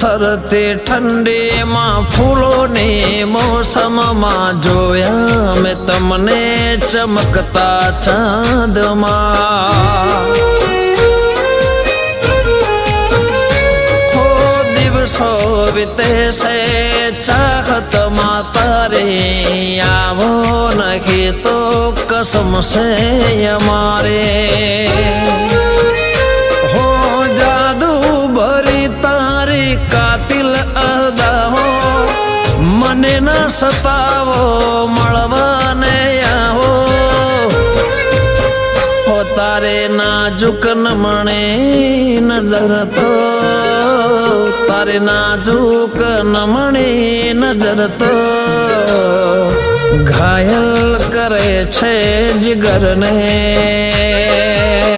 ફરતી ઠંડીમાં ફૂલોની મોસમમાં જોયા મેં તમને ચમકતા ચાંદમાં દિવસો વીતે છે ચાહતમાં તારે આવો નહીં તો કસમ છે અમારે હો જાદુ ભરી તારી કાતિલ અદાઓ મને ન સતાવો મળવાને આવો હો તારે નાજુક નમણે નજર તો તારે નાજુક નમણી નજર તો ઘાયલ કરે છે જીગરને।